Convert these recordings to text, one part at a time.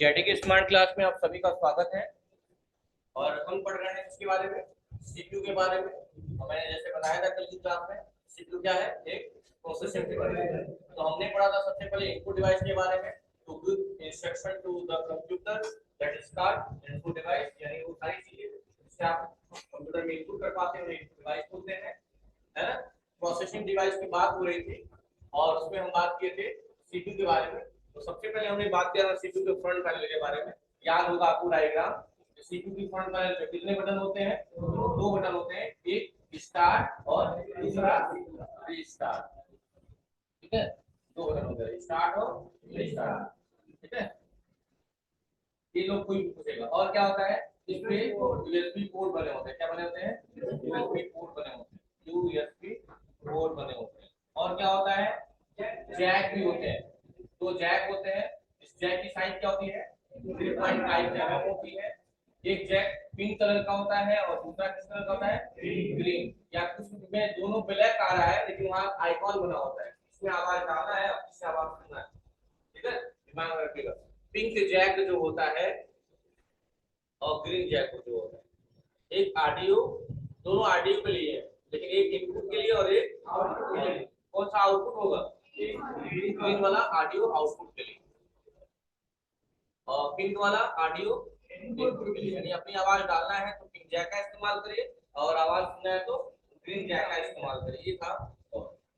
JD smart class में आप सभी का स्वागत है। और हम पढ़ रहे हैं इसके बारे में, सीपीयू के बारे में। मैंने जैसे बताया था कल की क्लास में, सीपीयू क्या है, एक प्रोसेसर डिवाइस है। तो हमने पढ़ा था सबसे पहले इनपुट डिवाइस के बारे में, to give instruction to the computer that is called input device, यानी वो सारी चीजें जिससे आप कंप्यूटर में इनपुट कर पाते हैं उन्हें इनपुट डिवाइस बोलते हैं, है ना। प्रोसेसिंग डिवाइस की बात हो रही थी और उसमें हम बात किए थे सीपीयू के बारे में। तो सबसे पहले हमने बात किया था सीपीयू के फ्रंट पैनल के बारे में। याद होगा आपको डायग्राम, सीपीयू की फ्रंट पैनल पे कितने बटन होते हैं? दो बटन होते हैं, एक स्टार्ट और दूसरा रीस्टार्ट। ठीक है, दो बटन होते हैं, स्टार्ट और रीस्टार्ट। ठीक है, ये लोग कोई पूछेगा। और क्या होता है, इसमें यूएसबी पोर्ट बने होते हैं। क्या बने होते हैं? यूएसबी पोर्ट बने होते हैं, यूएसबी पोर्ट बने होते हैं। और क्या होता है, जैक भी होते हैं। तो जैक होते हैं, इस जैक की साइज क्या होती है? 3.5 mm होती है। एक जैक पिंक कलर का होता है और दूसरा किस कलर का होता है? ग्रीन। या कुछ में दोनों ब्लैक आ रहा है लेकिन वहां आइकॉन बना होता है, इसमें आवाज डालना है और इससे आवाज सुनना है। ठीक है, दिमाग में रखिएगा। पिंक जैक जो होता है और ग्रीन जैक जो होता है, एक ऑडियो, दोनों ऑडियो के लिए है लेकिन एक इनपुट के लिए और एक आउटपुट के लिए। कौन सा आउटपुट होगा? ग्रीन वाला ऑडियो आउटपुट के लिए और पिंक वाला ऑडियो इनपुट के लिए। यानी अपनी आवाज डालना है तो पिंक जैक का इस्तेमाल करिए और आवाज सुनना है तो ग्रीन जैक का इस्तेमाल करिए। ये था।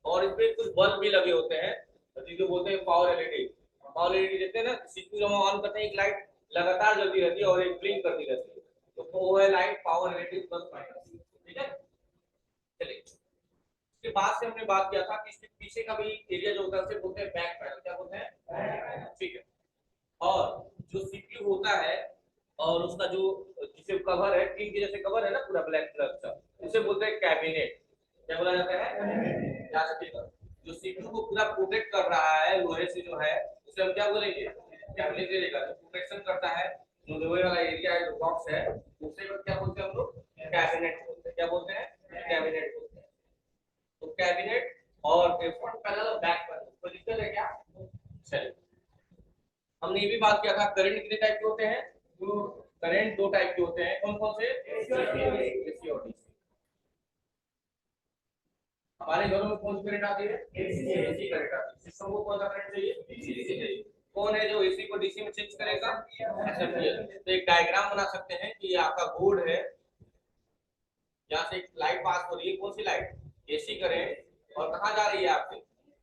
और इसमें कुछ बल्ब भी लगे होते हैं जिसे बोलते हैं पावर एलईडी। पावर एलईडी देखते हैं ना, सीपीयू जब ऑन करते हैं एक लाइट लगातार जलती रहती है और एक ब्लिंक करती रहती है, तो वो है light power LED plus minus. ठीक है, चलिए इसके बाद से हमने बात किया था कि इसके पीछे का भी एरिया जो होता है उसे बोलते हैं बैक पैनल। क्या बोलते हैं? ठीक है। और जो सीपीयू होता है और उसका जो जिसे कवर है, टीन के जैसे कवर है ना पूरा ब्लैक कलर का, उसे बोलते हैं कैबिनेट। क्या बोला जाता है? याद रखिएगा, जो सीपीयू को पूरा प्रोटेक्ट कर रहा है लोहे से जो है, उसे हम क्या बोलेंगे? कैबिनेट रहेगा। जो प्रोटेक्शन करता है, जो लोहे वाला एरिया है, जो बॉक्स है, उसे क्या बोलते हैं हम लोग? कैबिनेट बोलते हैं। क्या बोलते हैं? कैबिनेट बोलते हैं। तो कैबिनेट और फ्रंट पैनल और बैक पैनल, कोई दिक्कत है क्या? चलिए, हमने ये भी बात किया था करंट कितने टाइप के होते हैं? करंट दो टाइप के होते हैं। कौन कौन से? एसी और डीसी। हमारे घरों में कौन सी करंट आती है? एसी करंट आती है। सिस्टम को कौन सा करंट चाहिए? डीसी चाहिए। कौन है जो एसी को डीसी में चेंज करेगा? तो एक डायग्राम बना सकते हैं कि ये आपका बोर्ड है, यहाँ से एक लाइट पास हो रही है। कौन सी लाइट? AC current. और कहाँ जा रही है आपके?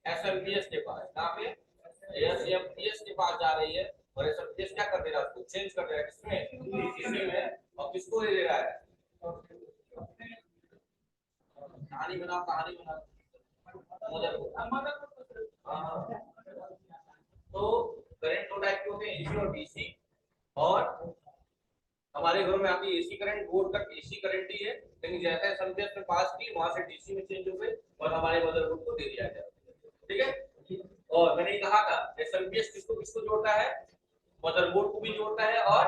एसएमपीएस के पास। कहाँ पे? एसएमपीएस के पास जा रही है। और एसएमपीएस क्या कर दे रहा है? उसको चेंज कर दे रहा है किसमें? डीसी में। और किसको दे रहा है? कहानी बनाओ, कहानी बनाओ। हाँ। तो करंट दो टाइप के होते हैं, एसी और डीसी। और हमारे घरों में आती है एसी करंट, बोर्ड तक एसी करंट ही है, लेकिन जैसे एसएमपीएस में पास की वहां से डीसी में चेंज हो गई और हमारे मदरबोर्ड को दे दिया गया। ठीक है। और मैंने कहा था एसएमपीएस किसको किसको जोड़ता है? मदरबोर्ड को भी जोड़ता है और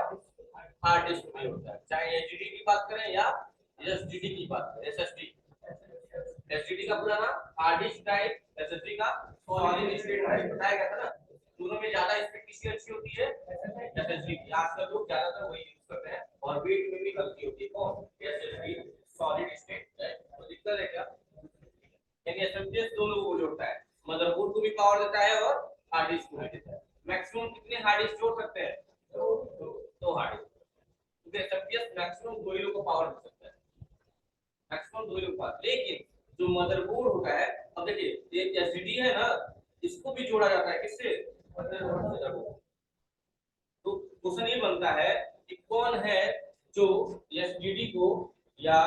हार्ड डिस्क को भी जोड़ता है। चाहे एचडीडी की बात करें या एसएसडी की बात करें। एसएसडी, एसएसडी का पूरा नाम हार्ड डिस्क ड्राइव, एसएसडी का सॉलिड स्टेट ड्राइव। बताया गया था ना। दोनों में ज्यादा स्पीड किसकी अच्छी होती है? एसएसडी की। आजकल लोग ज्यादातर वही यूज करते हैं और वेट में भी हल्की होती है। कौन? SSD solid state drive. तो दिक्कत है क्या? यानी एसएमपीएस दो लोगों को जोड़ता है, मदरबोर्ड को भी पावर देता है और हार्ड डिस्क को भी देता है। मैक्सिमम कितने हार्ड डिस्क जोड़ सकते हैं? दो हार्ड डिस्क। क्योंकि एसएमपीएस मैक्सिमम दो ही लोगों को पावर दे सकता है, मैक्सिमम दो ही लोग पावर। लेकिन जो मदरबोर्ड होता है, अब देखिए ये एसडीडी है ना, इसको भी जोड़ा जाता है किससे? मदरबोर्ड से। तो क्वेश्चन ये बनता है कि कौन है जो एसडीडी को या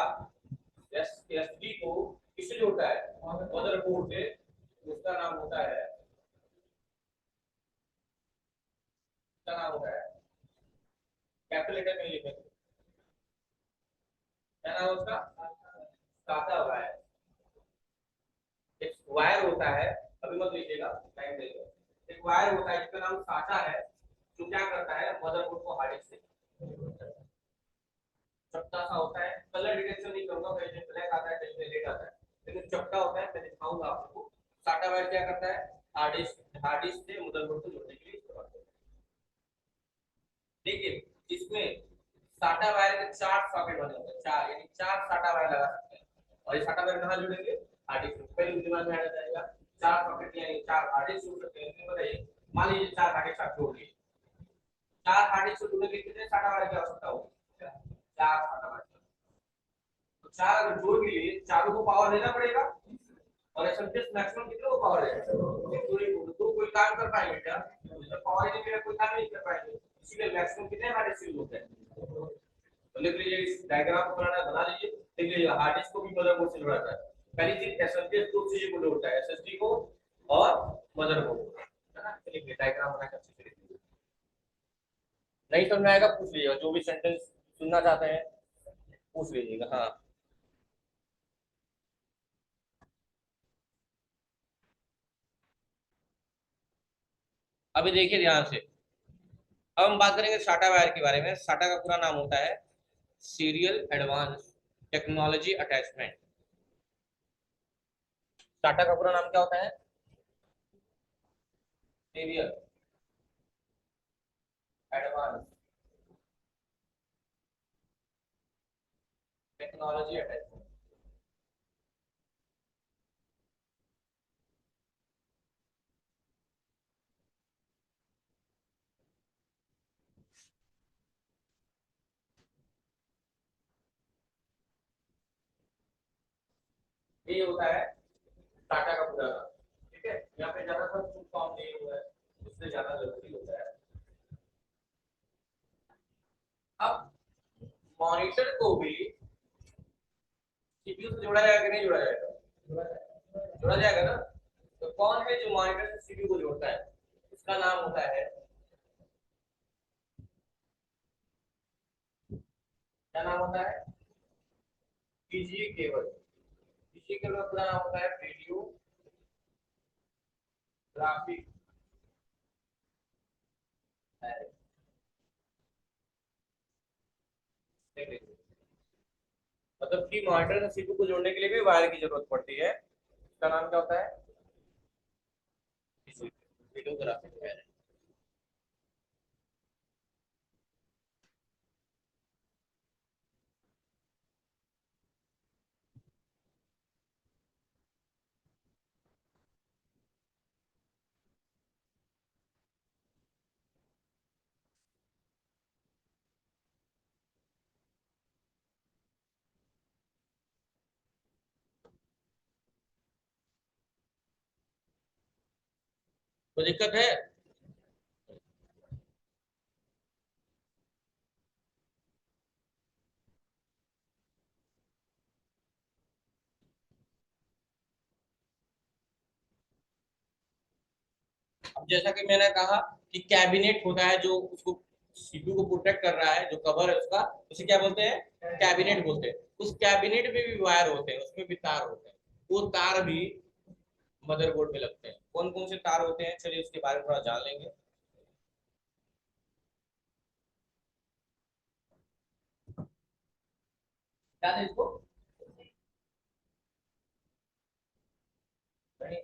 एसडी को किससे जोड़ता है? मदरबोर्ड से। उसका नाम होता है, उसका नाम होता है, कैलकुलेटर में लिखेंगे, क्या नाम है उसका? साटा वायर। एक वायर होता है, अभी मत लिखिएगा, टाइम देगा। एक वायर होता है जिसका नाम साटा है, जो क्या करता है? मदरबोर्ड को हार्ड डिस्क से चपटा सा होता है। कलर डिटेक्शन नहीं करूंगा, कहीं पे ब्लैक आता है कहीं पे रेड आता है, लेकिन चपटा होता है, मैं दिखाऊंगा आपको। साटा वायर क्या करता है? हार्ड डिस्क से मदरबोर्ड को जोड़ने के लिए इस्तेमाल करता है। देखिए इसमें साटा वायर के 4 सॉकेट बने होते हैं, 4 यानी 4 साटा वायर लगा सकते हैं। और ये साटा वायर कहाँ जुड़ेंगे? हार्ड डिस्क पे। पहले दिमाग में आ जाएगा 4 सॉकेट यानी 4 हार्ड डिस्क जुड़ सकते हैं। इसमें बताइए, मान लीजिए 4 हार्ड डिस्क आप जोड़ लिए, 4 हार्ड डिस्क जुड़ने के लिए कितने साटा वायर की आवश्यकता होगी? 4 साटा वायर। तो 4 अगर जोड़ के लिए चारों को पावर देना पड़ेगा, और एसएमपीएस मैक्सिमम कितने को पावर है? तो कोई काम कर पाएंगे क्या? तो पावर ही नहीं मिलेगा, कोई काम नहीं कर पाएंगे। इसीलिए मैक्सिमम कितने हार्ड डिस्क यूज होते हैं? तो लिख लीजिए, इस डायग्राम को बना लीजिए। लिख लीजिए हार्ड डिस्क को भी मदरबोर्ड से जोड़ता है। पहली चीज एसएमपीएस दो चीजों को जोड़ता है, एसएसडी को और मदरबोर्ड, है ना? लिख लीजिए, डायग्राम बनाकर अच्छे से लिख लीजिए। नहीं समझ में आएगा पूछ लीजिएगा, जो भी सेंटेंस सुनना चाहते हैं पूछ लीजिएगा। हाँ, अभी देखिए ध्यान से। अब हम बात करेंगे साटा वायर के बारे में। साटा का पूरा नाम होता है सीरियल एडवांस टेक्नोलॉजी अटैचमेंट। साटा का पूरा नाम क्या होता है? Serial advance technology attachment. ये होता है टाटा का पूरा नाम। ठीक है, यहाँ पे ज्यादा सब फुल फॉर्म नहीं हुआ है, इसलिए ज्यादा जरूरी होता है। अब मॉनिटर को भी सीपीयू से जोड़ा जाएगा कि नहीं जोड़ा जाएगा? जोड़ा जाएगा ना। तो कौन है जो मॉनिटर से सीपीयू को जोड़ता है? इसका नाम होता है, क्या नाम होता है? VGA cable. बीजीए केबल का पूरा नाम होता है वीडियो ग्राफिक। मतलब कि मॉनिटर से सीपीयू को जोड़ने के लिए भी वायर की जरूरत पड़ती है। इसका नाम क्या होता है? Video graphic wire. तो दिक्कत है? अब जैसा कि मैंने कहा कि कैबिनेट होता है जो उसको सीपीयू को प्रोटेक्ट कर रहा है, जो कवर है उसका, उसे क्या बोलते हैं? कैबिनेट बोलते हैं। उस कैबिनेट में भी वायर होते हैं, उसमें भी तार होते हैं। वो तार भी मदरबोर्ड में लगते हैं। कौन कौन से तार होते हैं, चलिए उसके बारे में थोड़ा जान लेंगे। क्या है इसको? नहीं,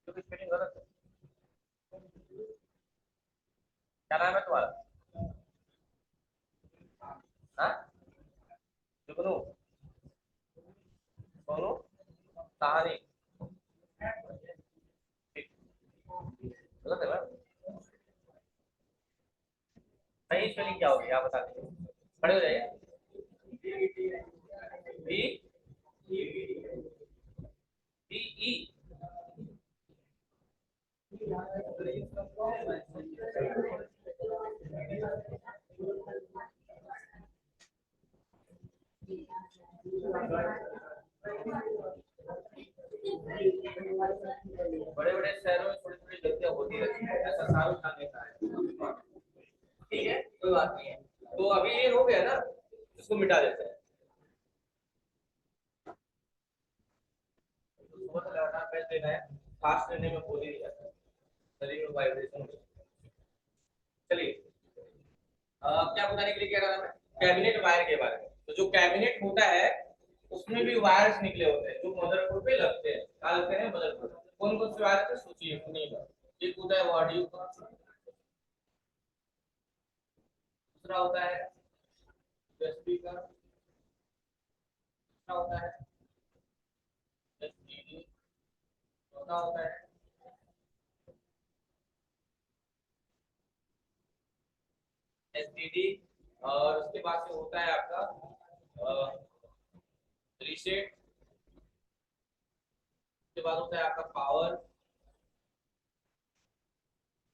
तो स्पेलिंग गलत है। क्या नाम है तुम्हारा? हाँ, जुगनू, सोनू, कहानी। गलत है ना? सही स्पेलिंग क्या होगी आप बता दीजिए, खड़े हो जाइए। B D E. बड़े बड़े शहरों में छोटी छोटी गलतियां होती रहती है, ऐसा शाहरुख खान ने कहा है। ठीक है, कोई बात नहीं है। तो अभी ये हो गया ना, इसको मिटा देते हैं। तो सुबह से लगातार पैसे देना है, फास्ट रहने में बोल ही नहीं जाता, शरीर में वाइब्रेशन हो जाता है। चलिए, क्या बताने के लिए कह रहा था मैं? कैबिनेट वायर के बारे में। तो जो कैबिनेट होता है उसमें भी वायर्स निकले होते हैं जो मदरबोर्ड पे लगते हैं। क्या लगते हैं? मदरबोर्ड। कौन कौन से वायर थे सोचिए, सुनिएगा। एक होता है ऑडियो का, दूसरा होता है यूएसबी का, तीसरा होता है एसटीडी, चौथा होता है एसटीडी, और उसके बाद से होता है आपका रीसेट, उसके बाद होता है आपका पावर,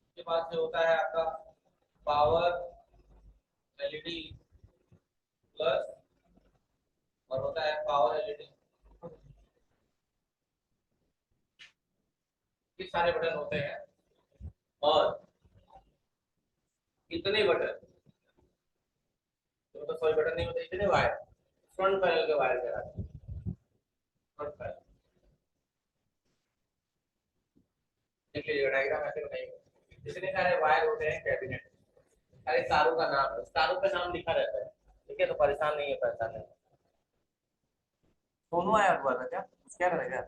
उसके बाद से होता है आपका पावर एलईडी प्लस, और होता है पावर एलईडी। ये सारे बटन होते हैं, और इतने बटन, तो सॉरी बटन नहीं होते, इतने वायर फ्रंट पैनल के वायर कहलाते हैं। फ्रंट पैनल देख लीजिएगा, डायग्राम ऐसे बनाइएगा। इतने सारे वायर होते हैं कैबिनेट। सारे तारों का नाम है, तारों का नाम लिखा रहता है, ठीक है, तो परेशान नहीं है, परेशान नहीं। सोनू आया हुआ था क्या? क्या करेगा?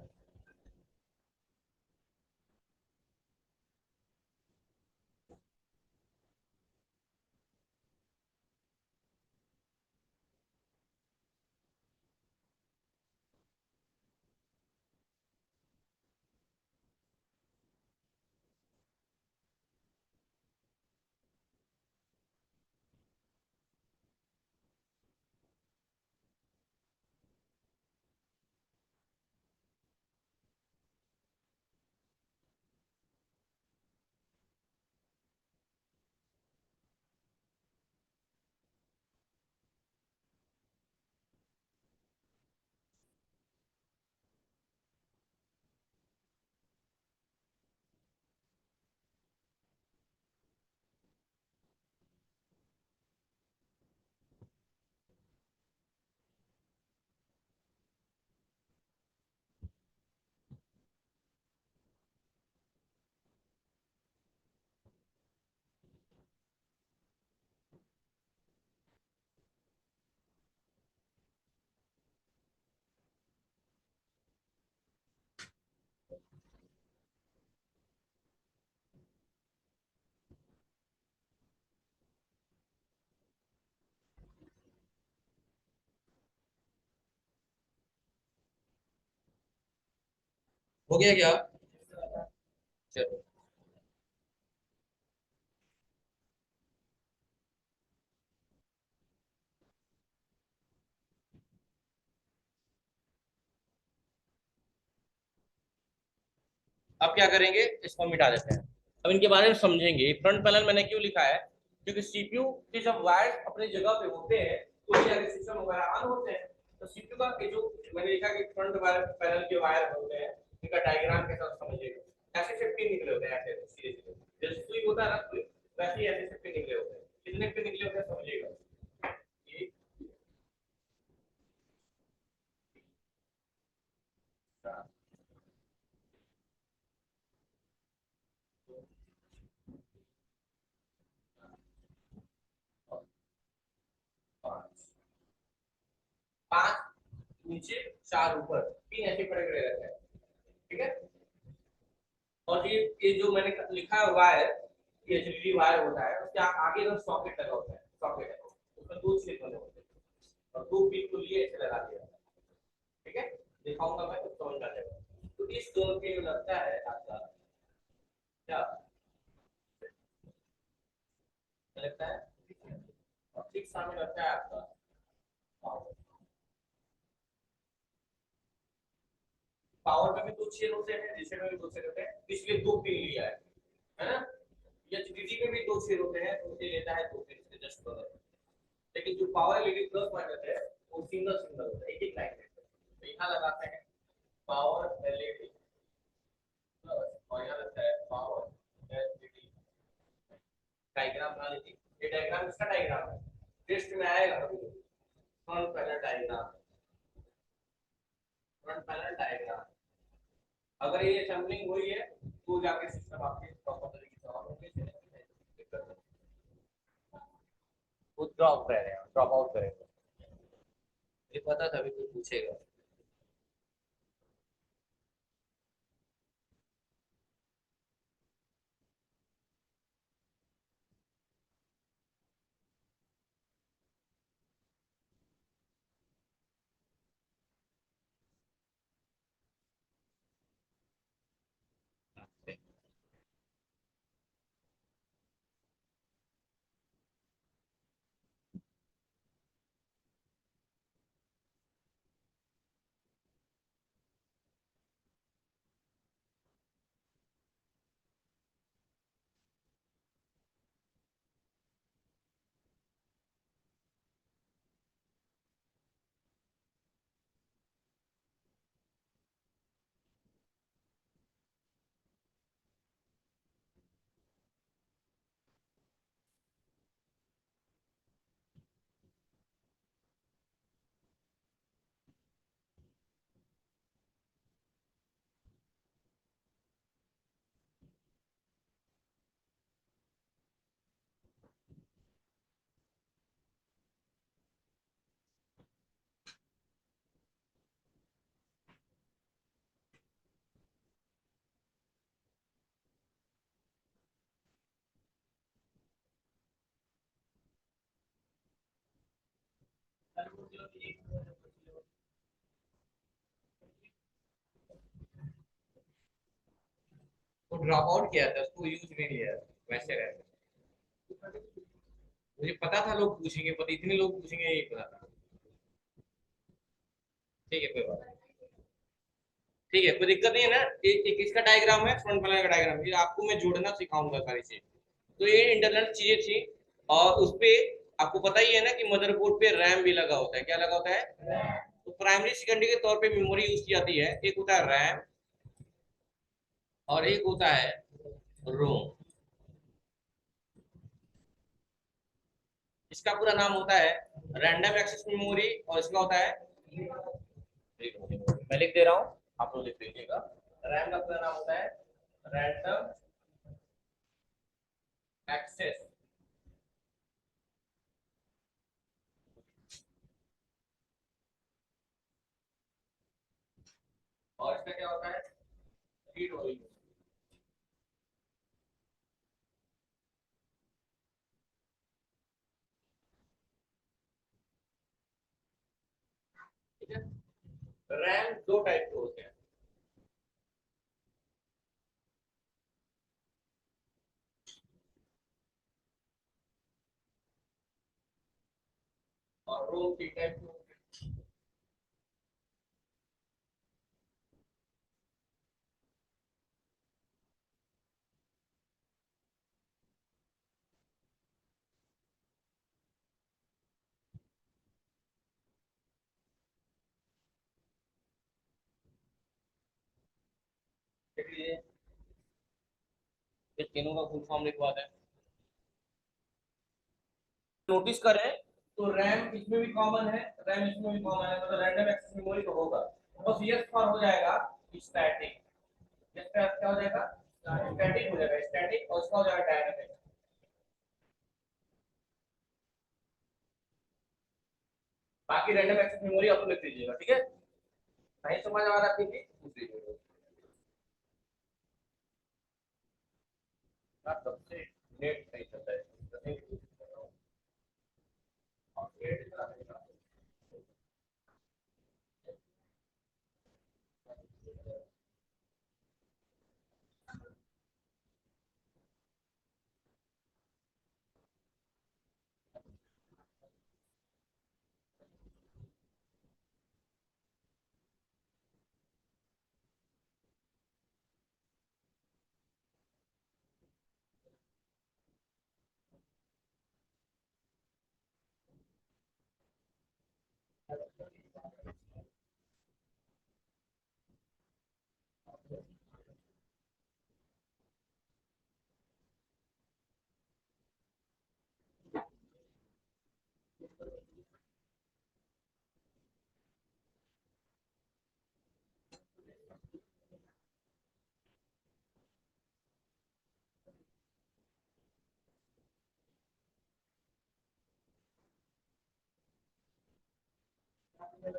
हो गया क्या? चलो, अब क्या करेंगे, इसको मिटा देते हैं। अब इनके बारे में समझेंगे। फ्रंट पैनल मैंने क्यों लिखा है, क्योंकि सीपीयू के जब वायर अपनी जगह पे होते हैं तो ये सिस्टम वगैरह ऑन होते हैं। तो सीपीयू का ये जो मैंने लिखा कि फ्रंट पैनल के वायर होते हैं, इनका डायग्राम के साथ समझिएगा। ऐसे से पिन निकले होते हैं, ऐसे सीधे सीधे जैसे सुई होता है ना, सुई वैसे ही ऐसे से पिन निकले होते हैं। कितने पिन निकले होते हैं समझिएगा। एक, चार, दो, और पाँच। पांच नीचे, चार ऊपर, तीन ऐसे पड़े पड़े रहते हैं, ठीक है। और ये जो मैंने लिखा है वायर, ये एचडीडी वायर होता है, उसके आगे जो सॉकेट लगा होता है, सॉकेट है, उसमें दो छेद बने होते हैं और दो पिन को लिए ऐसे लगा दिया जाता है, ठीक है। दिखाऊंगा मैं तो समझ आ जाएगा। तो इस दोनों के जो लगता है आपका क्या लगता है, और ठीक सामने लगता है आपका पावर। पावर में भी दो छेद होते हैं, रीसेट में भी दो छेद होते हैं, इसलिए दो पिन लिया है ना। एचडीडी में भी दो छेद होते हैं, तो उसे लेता है दो पिन से जस्ट बगल। लेकिन जो पावर एलईडी प्लस माइनस है वो सिंगल सिंगल होता है, एक एक लाइन में। तो यहाँ लगाते हैं पावर एलईडी प्लस, और यहाँ लगता है पावर एलईडी। डायग्राम बना लीजिए। ये डायग्राम इसका डायग्राम है, टेस्ट में आएगा कभी। Front panel diagram, front panel diagram. अगर ये सैंपलिंग हुई है तो जाके सिस्टम आपके प्रॉपर तरीके से ऑन होंगे। वो ड्रॉप कर रहे हैं, ड्रॉप आउट करेंगे। मुझे पता था अभी तू पूछेगा। वो ड्रॉप आउट किया था, उसको यूज नहीं लिया, वैसे रहे। मुझे पता था लोग पूछेंगे, पता इतने लोग पूछेंगे यही पता था। ठीक है, कोई बात नहीं। ठीक है, कोई दिक्कत नहीं है ना। एक इसका डायग्राम है, फ्रंट पैनल का डायग्राम, ये आपको मैं जोड़ना सिखाऊंगा सारी चीज। तो ये इंटरनल चीजें थी। और उस पे आपको पता ही है ना कि मदरबोर्ड पे रैम भी लगा होता है। क्या लगा होता है? तो प्राइमरी सेकेंडरी के तौर पे मेमोरी यूज की जाती है। एक होता है रैम और एक होता है रोम। इसका पूरा नाम होता है रैंडम एक्सेस मेमोरी, और इसका होता है, मैं लिख दे रहा हूँ, आप लोग लिख लीजिएगा। रैम का पूरा नाम होता है रैंडम एक्सेस। और इसका क्या होता है? Read only. ठीक है। रैम दो टाइप के होते हैं, और रोम तीन टाइप के होते हैं। देख लीजिए, ये तीनों का फुल फॉर्म लिखवा दें। नोटिस करें तो रैम इसमें भी कॉमन है, रैम इसमें भी कॉमन है, मतलब रैंडम एक्सेस मेमोरी तो होगा। बस यस फॉर हो जाएगा स्टैटिक। यस का क्या हो जाएगा? स्टैटिक हो जाएगा, स्टैटिक, और उसका हो जाएगा डायनामिक। बाकी रैंडम एक्सेस मेमोरी आप लिख लीजिएगा, ठीक है। नहीं समझ आ रहा फिर भी पूछ लीजिएगा। तब से नेट नहीं चलता है। और नेट चला रहेगा। हो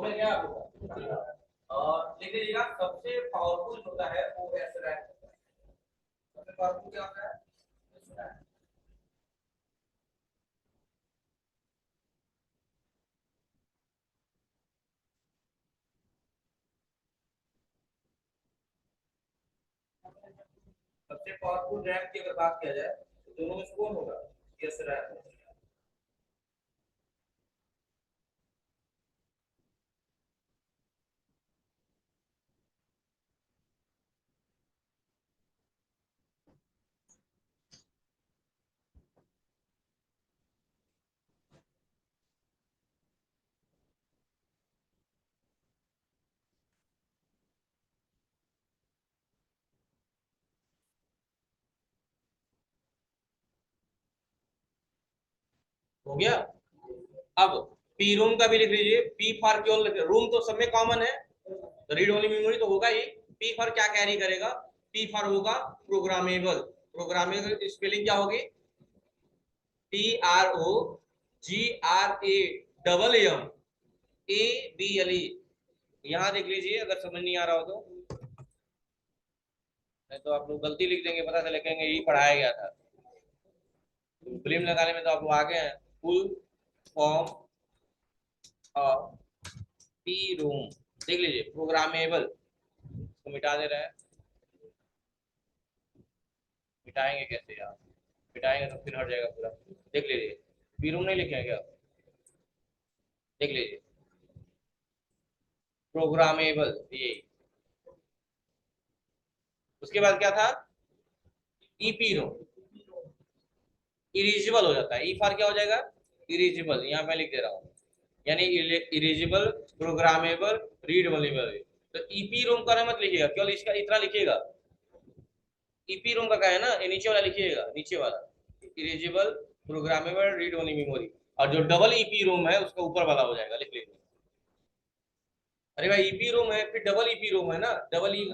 गया क्या आपको? और लिख लीजिएगा, सबसे पावरफुल होता है वो एसरैम होता है। सबसे पावरफुल क्या होता है? SRAM। सबसे पावरफुल रैम की अगर बात किया जाए तो दोनों में से कौन होगा? एसरैम। हो गया। अब पी रूम का भी लिख लीजिए। पी फॉर क्यों लिख, रूम तो सब में कॉमन है, तो रीड ओनली मेमोरी तो होगा ही। पी फॉर क्या कैरी करेगा? पी फॉर होगा प्रोग्रामेबल। प्रोग्रामेबल स्पेलिंग क्या होगी? PROGRAMMABLE। यहां देख लीजिए, अगर समझ नहीं आ रहा हो तो, नहीं तो आप लोग गलती लिख देंगे, पता चले कहेंगे यही पढ़ाया गया था। तो फिल्म लगाने में तो आप लोग आगे हैं। Full form of P room देख लीजिए, प्रोग्रामेबल। तो मिटा दे रहे हैं। मिटाएंगे कैसे यार? मिटाएंगे तो फिर हट जाएगा पूरा। देख लीजिए, पी रूम नहीं लिखे हैं क्या? देख लीजिए, प्रोग्रामेबल ये। उसके बाद क्या था? EP room. इरिजिबल हो जाता है। ई फॉर क्या हो जाएगा? इरिजिबल। यहाँ मैं लिख दे रहा हूँ, यानी इरिजिबल, प्रोग्रामेबल, रीडेबल। तो ईपी रूम का मत लिखिएगा, केवल इसका इतना लिखिएगा। ईपी रूम का क्या है ना, ये नीचे वाला लिखिएगा, नीचे वाला erasable, programmable, read only memory. और जो डबल ईपी रूम है उसका ऊपर वाला हो जाएगा, लिख लीजिए। अरे भाई ईपी रूम है फिर डबल ईपी रूम है ना, डबल ई।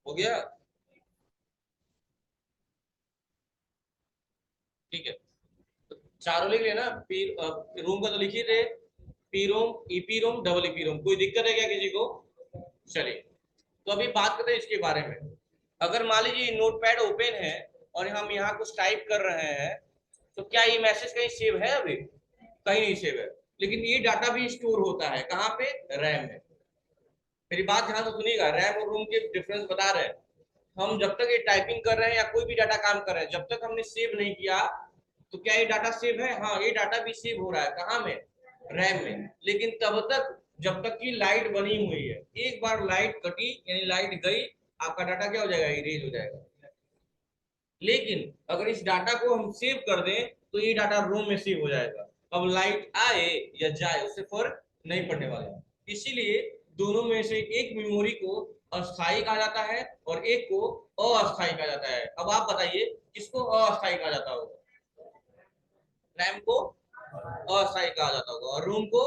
हो गया। ठीक है, तो चारों लिख लेना। पी रूम का तो लिख ही थे। P room, EP room, double EP room. कोई दिक्कत है क्या किसी को? चलिए, तो अभी बात करते हैं इसके बारे में। अगर मान लीजिए नोटपैड ओपन है और हम यहाँ कुछ टाइप कर रहे हैं, तो क्या ये मैसेज कहीं सेव है? अभी कहीं नहीं सेव है, लेकिन ये डाटा भी स्टोर होता है कहाँ पे? रैम में। मेरी बात ध्यान से सुनिएगा, रैम और रोम के डिफरेंस बता रहे हैं। हम जब तक ये टाइपिंग कर रहे हैं या कोई भी डाटा काम कर रहे हैं, जब तक हमने सेव नहीं किया, तो क्या ये डाटा सेव है? हाँ, ये डाटा भी सेव हो रहा है कहाँ में? रैम में। लेकिन तब तक जब तक की लाइट बनी हुई है। एक बार लाइट कटी यानी लाइट गई, आपका डाटा क्या हो जाएगा? इरेज हो जाएगा। लेकिन अगर इस डाटा को हम सेव कर दें तो ये डाटा रोम में सेव हो जाएगा। अब लाइट आए या जाए उससे फर्क नहीं पड़ने वाला। इसीलिए दोनों में से एक मेमोरी को अस्थाई कहा जाता है और एक को अस्थाई कहा जाता है। अब आप बताइए किसको अस्थाई कहा जाता होगा? रैम को अस्थाई कहा जाता होगा और रोम को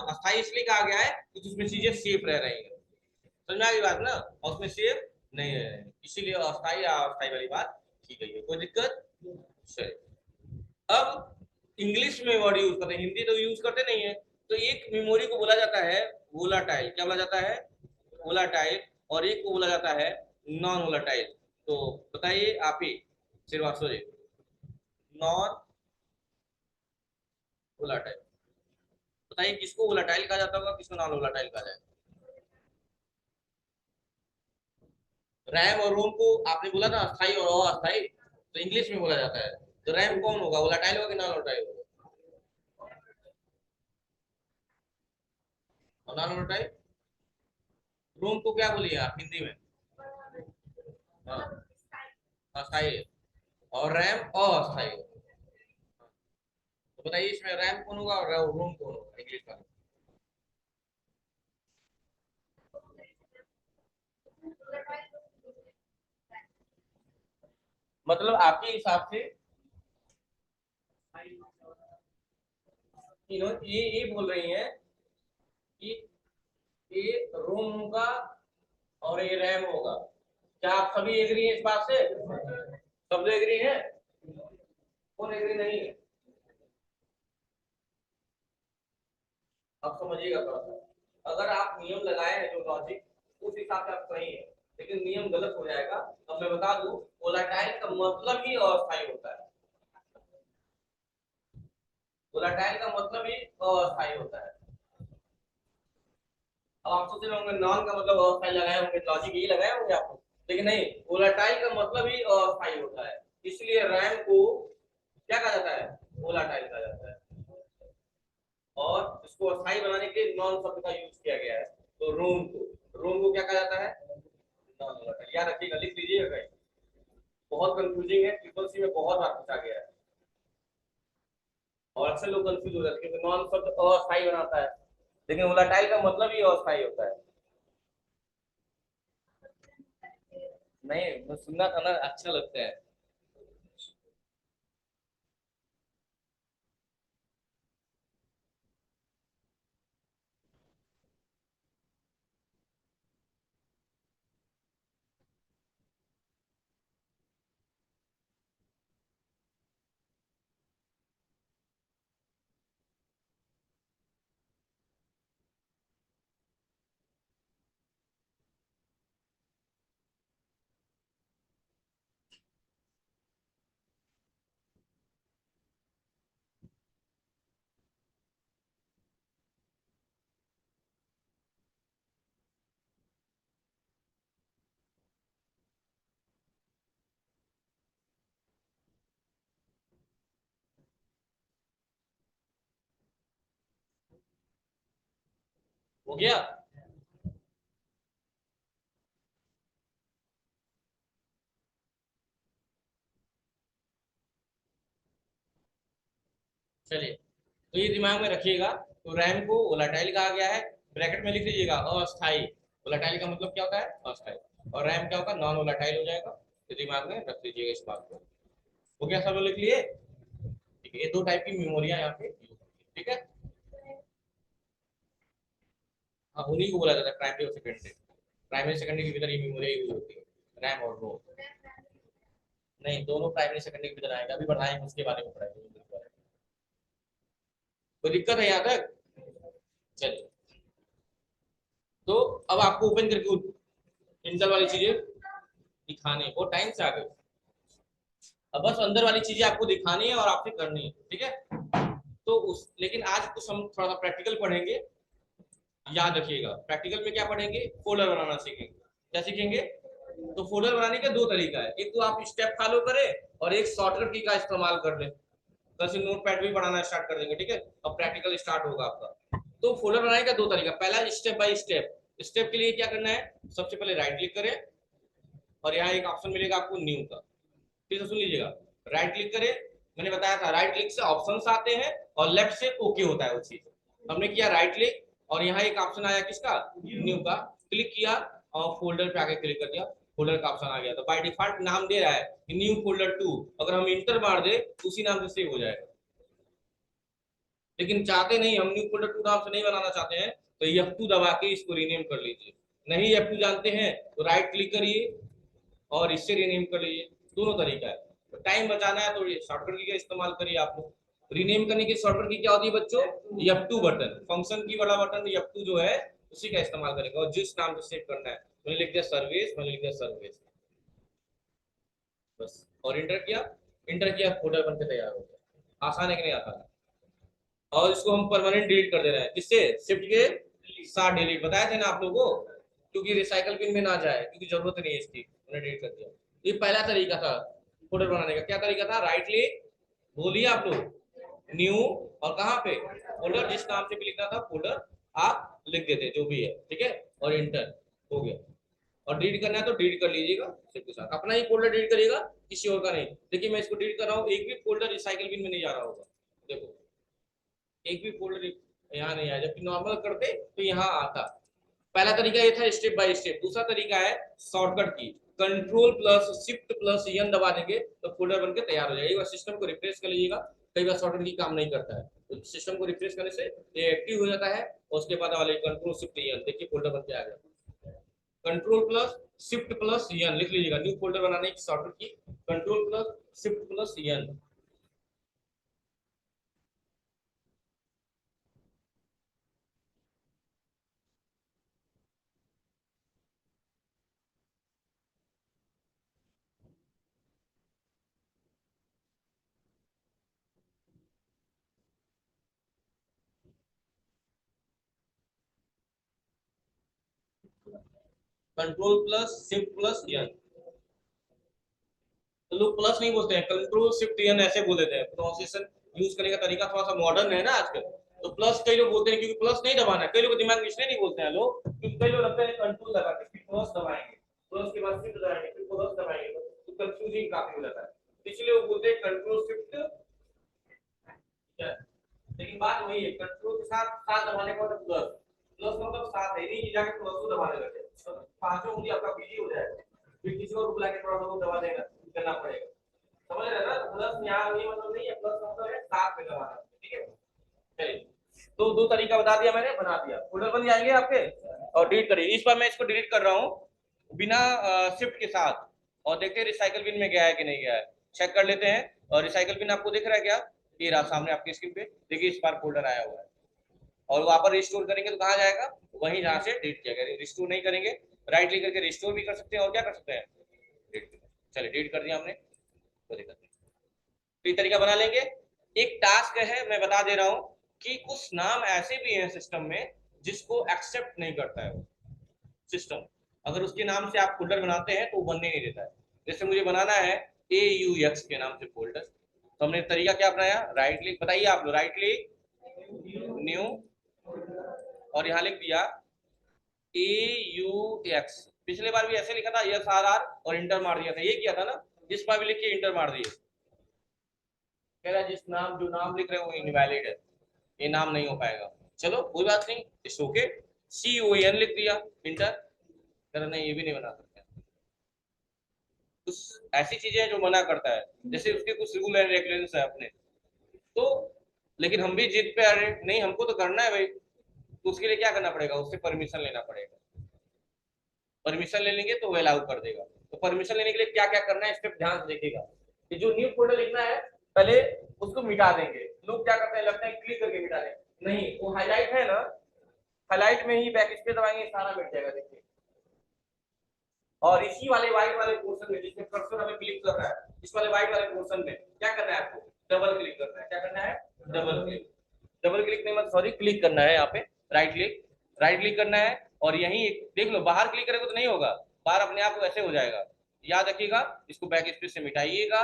अस्थाई इसलिए कहा गया है क्योंकि उसमें चीजें सेफ रह रही है। समझ में आ गई बात ना? और उसमें सेफ नहीं रह रही, इसीलिए अस्थाई या अस्थाई वाली बात की गई है। कोई दिक्कत? चलिए, अब इंग्लिश में वर्ड यूज करते हैं, हिंदी तो यूज करते नहीं है। तो एक मेमोरी को बोला जाता है वोलाटाइल। क्या बोला जाता है? वोलाटाइल। और एक को बोला जाता है नॉन वोलाटाइल। तो बताइए आप ही, श्रीवास्तव जी। Non volatile. बताइए किसको वोलाटाइल कहा जाता होगा, किसको नॉन वोलाटाइल कहा जाएगा? रैम और रोम को आपने बोला ना अस्थाई और अस्थाई, तो इंग्लिश में बोला जाता है। तो रैम कौन होगा, वोलाटाइल होगा कि नॉन वोलाटाइल होगा? Non volatile. रोम को क्या बोलिए आप हिंदी में? हाँ, अस्थाई है। और रैम अस्थाई है। तो बताइए इसमें रैम कौन होगा और रोम कौन होगा इंग्लिश का? मतलब आपके हिसाब से ये बोल रही हैं कि ये रोम होगा और ये रैम होगा। क्या आप सभी एग्री हैं इस बात से? सब लोग एग्री हैं? कौन एग्री नहीं है? अब समझिएगा थोड़ा सा। अगर आप नियम लगाए हैं जो लॉजिक, उस हिसाब से आप सही है, लेकिन नियम गलत हो जाएगा। अब मैं बता दूं, वोलाटाइल का मतलब ही अस्थायी होता है। वोलाटाइल का मतलब ही अस्थायी होता है। अब आप सोच रहे होंगे नॉन का मतलब अस्थायी लगाए होंगे, लॉजिक यही लगाए होंगे आप लोग। लेकिन नहीं, वोलाटाइल का मतलब ही अस्थायी होता है। इसलिए रैम को क्या कहा जाता है? वोलाटाइल कहा जाता है। और इसको अस्थायी बनाने के लिए नॉन शब्द का यूज किया गया है। तो रोम को क्या कहा जाता है? Non volatile. याद रखिएगा, लिख लीजिएगा कहीं। बहुत कंफ्यूजिंग है, ट्रिपल सी में बहुत बार पूछा गया है और अक्सर लोग कंफ्यूज हो जाते हैं क्योंकि नॉन शब्द अस्थायी बनाता है, लेकिन वोलाटाइल का मतलब ही अस्थायी होता है। नहीं, मैं सुनना था ना, अच्छा लगता है। हो गया। चलिए, तो ये दिमाग में रखिएगा। तो रैम को वोलाटाइल कहा गया है, ब्रैकेट में लिख लीजिएगा अस्थाई। वोलाटाइल का मतलब क्या होता है? अस्थाई। और रैम क्या होगा? नॉन वोलाटाइल हो जाएगा। तो दिमाग में रख लीजिएगा इस बात को। हो गया, सब लोग लिख लिए? ठीक है, ये दो टाइप की मेमोरिया यहाँ पे use होती है, ठीक है। हाँ, उन्हीं को बोला जाता है प्राइमरी और सेकेंडरी। प्राइमरी सेकेंडरी के भीतर ये मेमोरिया यूज होती है, रैम और रोम। नहीं, दोनों प्राइमरी सेकेंडरी के भीतर आएगा, अभी बढ़ाएंगे उसके बारे में पढ़ाएंगे। कोई दिक्कत है यहाँ तक? चलिए, तो अब आपको ओपन करके इंटर वाली चीजें दिखाने को टाइम से आ गए। अब बस अंदर वाली चीजें आपको दिखानी है और आपसे करनी है, ठीक है। तो उस लेकिन आज कुछ हम थोड़ा सा प्रैक्टिकल पढ़ेंगे। याद रखिएगा, प्रैक्टिकल में क्या पढ़ेंगे? फोल्डर बनाना सीखेंगे। क्या सीखेंगे? तो फोल्डर बनाने का दो तरीका है, एक तो आप स्टेप फॉलो करें और एक शॉर्टकट की का इस्तेमाल कर लें। कल से नोट पैड भी बनाना स्टार्ट कर देंगे, ठीक है। अब प्रैक्टिकल स्टार्ट होगा आपका। तो फोल्डर बनाने का दो तरीका, पहला स्टेप बाय स्टेप। स्टेप के लिए क्या करना है? सबसे पहले राइट क्लिक करें और यहाँ एक ऑप्शन मिलेगा आपको न्यू का। फिर से सुन लीजिएगा, राइट क्लिक करें। मैंने बताया था राइट क्लिक से ऑप्शंस आते हैं और लेफ्ट से ओके होता है वो चीज। हमने किया राइट क्लिक और यहाँ एक ऑप्शन आया किसका? न्यू का। क्लिक किया और फोल्डर पे आके क्लिक कर दिया, फोल्डर का ऑप्शन आ गया। तो बाय डिफॉल्ट नाम दे रहा है न्यू फोल्डर 2। अगर हम इंटर मार दे तो उसी नाम से सेव हो जाएगा। लेकिन चाहते नहीं, हम न्यू फोल्डर 2 नाम से नहीं बनाना चाहते हैं, तो F2 दबा के इसको रीनेम कर लीजिए। नहीं F2 जानते हैं तो राइट क्लिक करिए और इससे रीनेम कर लीजिए। दोनों तरीका है। तो टाइम बचाना है तो ये शॉर्टकट की का इस्तेमाल करिए आप लोग। रीनेम करने की शॉर्टकट की क्या होती है बच्चों? F2 बटन, फंक्शन की वाला बटन F2 जो है उसी का इस्तेमाल करेगा। और जिस नाम से सेव करना है, मैंने लिख दिया सर्विस, मैंने लिख दिया सर्विस, बस। और इंटर किया, इंटर किया, फोल्डर बन के तैयार हो गया। आसान है कि नहीं आसान? और इसको हम परमानेंट डिलीट कर दे रहे हैं, किससे? शिफ्ट के साथ डिलीट, बताया थे ना आप लोगों को, क्योंकि रिसाइकल बिन में ना जाए, क्योंकि जरूरत नहीं है इसकी, मैंने डिलीट कर दिया। ये पहला तरीका था फोल्डर बनाने का। क्या तरीका था? राइट क्लिक, बोलिए आप लोग, न्यू, और कहाँ पे? फोल्डर, जिस नाम से भी लिखना था फोल्डर आप लिख देते जो भी है, ठीक है, और इंटर, हो गया। और डिलीट करना है तो डिलीट कर लीजिएगा सिर्फ के साथ, अपना ही फोल्डर डिलीट करिएगा, किसी और का नहीं। देखिए मैं इसको डिलीट कर रहा हूँ, एक भी फोल्डर रिसाइकल बिन में नहीं जा रहा होगा, देखो एक भी फोल्डर यहाँ नहीं आया, जबकि नॉर्मल करते तो यहाँ आता। पहला तरीका ये था स्टेप बाय स्टेप। दूसरा तरीका है शॉर्टकट की, control plus shift plus N दबा देंगे तो फोल्डर बनके तैयार हो जाएगा। एक बार सिस्टम को रिफ्रेश कर लीजिएगा, कई बार शॉर्टकट की काम नहीं करता है, तो सिस्टम को रिफ्रेश करने से ये एक्टिव हो जाता है, और उसके बाद वाले कंट्रोल शिफ्ट एन, देखिए फोल्डर बन के आ गया। Control plus shift plus N लिख लीजिएगा, न्यू फोल्डर बनाने की शॉर्टकट की, control plus shift plus N. Control plus shift plus N, तो लोग प्लस नहीं बोलते हैं, कंट्रोल शिफ्ट एन ऐसे बोल देते हैं। प्रोनाउंसिएशन यूज करने का तरीका थोड़ा सा मॉडर्न है ना आजकल, तो प्लस कई लोग बोलते हैं, क्योंकि प्लस नहीं दबाना है। कई लोग दिमाग में इसलिए नहीं बोलते हैं लोग, क्योंकि कई लोग लगता है कंट्रोल दबा के फिर प्लस दबाएंगे, प्लस के बाद शिफ्ट दबाएंगे, फिर प्लस दबाएंगे, तो कंफ्यूजिंग काफी हो जाता है। इसलिए वो बोलते हैं कंट्रोल शिफ्ट, लेकिन बात वही है, कंट्रोल के साथ साथ दबाने का मतलब प्लस, प्लस का मतलब साथ है, नहीं कि जाके प्लस को दबाने लगे, तो पांचों उंगली आपका बिजी हो जाएगा, फिर किसी और बुला के थोड़ा सा दबा देगा, करना पड़ेगा। समझ रहे हैं ना? प्लस यहाँ ये मतलब नहीं है, प्लस का मतलब है साथ में दबाना, ठीक है। चलिए, तो दो तरीका बता दिया मैंने, बना दिया, फोल्डर बन जाएंगे आपके। और डिलीट करिए, इस बार मैं इसको डिलीट कर रहा हूँ बिना शिफ्ट के साथ, और देखते हैं रिसाइकल बिन में गया है कि नहीं गया है, चेक कर लेते हैं। और रिसाइकल बिन आपको दिख रहा है क्या? ये रहा सामने आपकी स्क्रीन पे, देखिए इस बार फोल्डर आया हुआ है। और वहां पर रिस्टोर करेंगे तो कहाँ जाएगा? वहीं जहाँ से डिलीट किया गया। रिस्टोर नहीं करेंगे, राइट क्लिक करके रिस्टोर भी कर सकते हैं, और क्या कर सकते हैं, डिलीट। चलिए डिलीट कर दिया हमने, कोई दिक्कत नहीं। तो ये तरीका बना लेंगे। एक टास्क है, मैं बता दे रहा हूँ, कि कुछ नाम ऐसे भी हैं सिस्टम में जिसको एक्सेप्ट नहीं करता है सिस्टम। अगर उसके नाम से आप फोल्डर बनाते हैं तो वो बनने नहीं देता है। जैसे मुझे बनाना है AUX के नाम से फोल्डर, तो हमने तरीका क्या अपनाया? राइट क्लिक, बताइए आप लोग, राइट क्लिक, न्यू, और यहाँ लिख दिया AUX। पिछले बार भी ऐसे लिखा था SRR, और इंटर मार दिया था, ये किया था ना। इस बार भी लिख के इंटर मार दिए, कह रहा है जिस नाम जो नाम लिख रहे हो वो इनवैलिड है, ये नाम नहीं हो पाएगा। चलो कोई बात नहीं, इट्स ओके। CON लिख दिया, इंटर, कह रहा नहीं ये भी नहीं बना सकते। कुछ ऐसी चीजें हैं जो मना करता है, जैसे उसके कुछ रूल एंड रेगुलेशंस है अपने, तो लेकिन हम भी जिद पे आ रहे नहीं, हमको तो करना है भाई, तो उसके लिए क्या करना पड़ेगा? उससे परमिशन लेना पड़ेगा। परमिशन ले लेंगे तो वो अलाउ कर देगा। तो परमिशन लेने के लिए क्या क्या करना है, स्टेप ध्यान से देखिएगा। कि जो न्यू फोल्डर लिखना है, पहले उसको मिटा देंगे। लोग क्या करते हैं, लगता है क्लिक करके मिटा दें, नहीं, वो हाईलाइट है ना, हाईलाइट में ही बैक स्पेस दबाएंगे, सारा मिट जाएगा, देखिए। और इसी वाले व्हाइट वाले पोर्शन में जिसमें कर्सर हमें क्लिक कर रहा है, इस वाले व्हाइट वाले पोर्शन में क्या करना है आपको? डबल क्लिक करना है। क्या करना है? Double click. डबल क्लिक नहीं, मतलब सॉरी, क्लिक करना है यहाँ पे, राइट क्लिक, राइट क्लिक करना है। और यही देख लो, बाहर क्लिक करेंगे तो नहीं होगा, बाहर अपने आप वैसे हो जाएगा। याद रखिएगा, इसको बैक स्पेस से मिटाइएगा।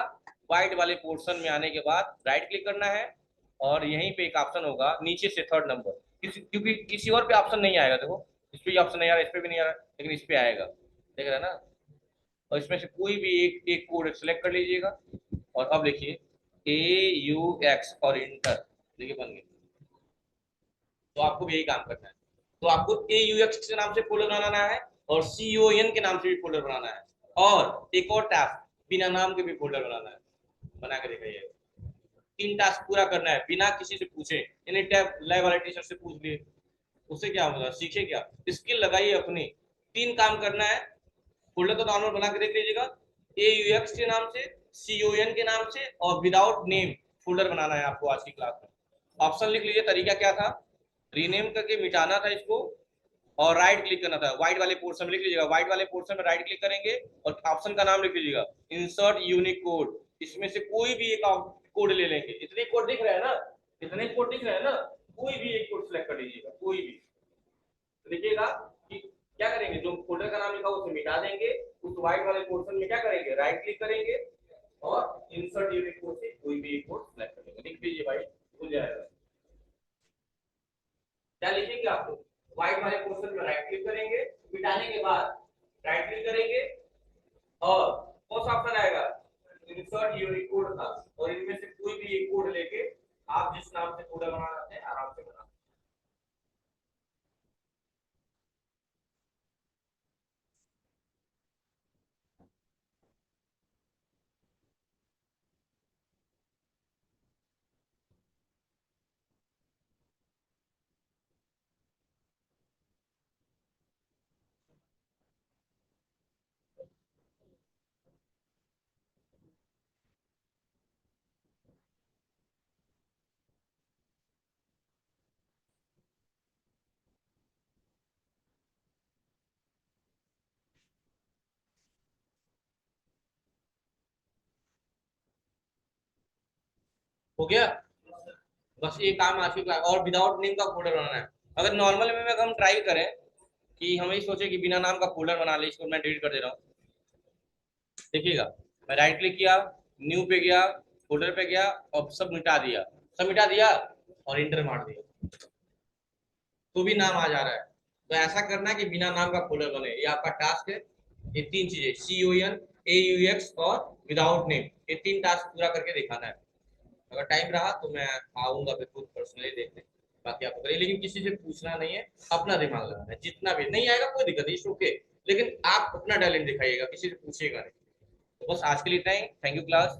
व्हाइट वाले पोर्शन में आने के बाद राइट क्लिक करना है, और यहीं पे एक ऑप्शन होगा नीचे से, थर्ड नंबर, क्योंकि किसी और पे ऑप्शन नहीं आएगा, देखो इस पे ऑप्शन नहीं आ रहा, इस पे भी नहीं आ रहा, लेकिन इस पे आएगा, देख रहे हैं ना। और इसमें से कोई भी एक एक कोड सेलेक्ट कर लीजिएगा, और अब लिखिए AUX और इंटर, देखिए बन गया। तो आपको भी यही काम करना है। तो आपको AUX के नाम से फोल्डर बनाना है, और CON के नाम से भी फोल्डर बनाना है, और एक और टास्क, बिना नाम के भी फोल्डर बनाना है, बना के दिखाइए। तीन टास्क पूरा करना है बिना किसी से पूछे, यानी टैब लाइव वाले टीचर से पूछ लिए, उससे क्या होगा, सीखे क्या, स्किल लगाइए अपनी। तीन काम करना है, फोल्डर तो नॉर्मल बना के देख लीजिएगा, AUX के नाम से, CON के नाम से, और विदाउट नेम फोल्डर बनाना है आपको आज की क्लास में। ऑप्शन लिख लीजिए, तरीका क्या था, रीनेम करके मिटाना था इसको, और राइट क्लिक करना था। व्हाइट वाले पोर्शन में लिख लीजिएगा, व्हाइट वाले पोर्शन में राइट क्लिक करेंगे, और ऑप्शन का नाम लिख लीजिएगा इंसर्ट यूनिक कोड, इसमें से कोई भी एक कोड ले लेंगे। इतने कोड दिख रहे हैं ना, कितने कोड दिख रहे हैं ना, कोई भी एक कोड सिलेक्ट कर लीजिएगा, कोई भी। तो देखिएगा कि क्या करेंगे, जो फोल्डर का नाम लिखा हुआ उसे मिटा देंगे, उस व्हाइट वाले पोर्शन में क्या करेंगे, राइट क्लिक करेंगे और इंसर्ट यूनिक कोड से कोई भी एक कोड सिलेक्ट करेंगे। लिख लीजिए भाई, हो जाएगा। क्या लिखेंगे आप लोग, व्हाइट वाले पोर्शन में राइट क्लिक करेंगे, मिटाने के बाद राइट क्लिक करेंगे और कौन सा ऑप्शन आएगा, इंसर्ट यूनिक कोड था, और इनमें से कोई भी एक कोड लेके आप जिस नाम से कोड बनाना चाहते हैं आराम से बना। हो गया, बस ये काम आज की क्लास। और विदाउट नेम का फोल्डर बनाना है। अगर नॉर्मल में हम ट्राई करें कि हम ये सोचे कि बिना नाम का फोल्डर बना ले, इसको मैं डिलीट कर दे रहा हूँ। देखिएगा, मैं राइट क्लिक किया, न्यू पे गया, फोल्डर पे गया और सब मिटा दिया, सब मिटा दिया और इंटर मार दिया, तो भी नाम आ जा रहा है। तो ऐसा करना है कि बिना नाम का फोल्डर बने, ये आपका टास्क है। ये तीन चीजें, CON, AUX और विदाउट नेम, ये तीन टास्क पूरा करके दिखाना है। अगर टाइम रहा तो मैं आऊंगा फिर खुद पर्सनली देखने, बाकी आप करिए, लेकिन किसी से पूछना नहीं है, अपना दिमाग लगाना है। जितना भी नहीं आएगा कोई दिक्कत नहीं, ओके, लेकिन आप अपना टैलेंट दिखाइएगा, किसी से पूछिएगा नहीं। तो बस आज के लिए इतना ही, थैंक यू क्लास।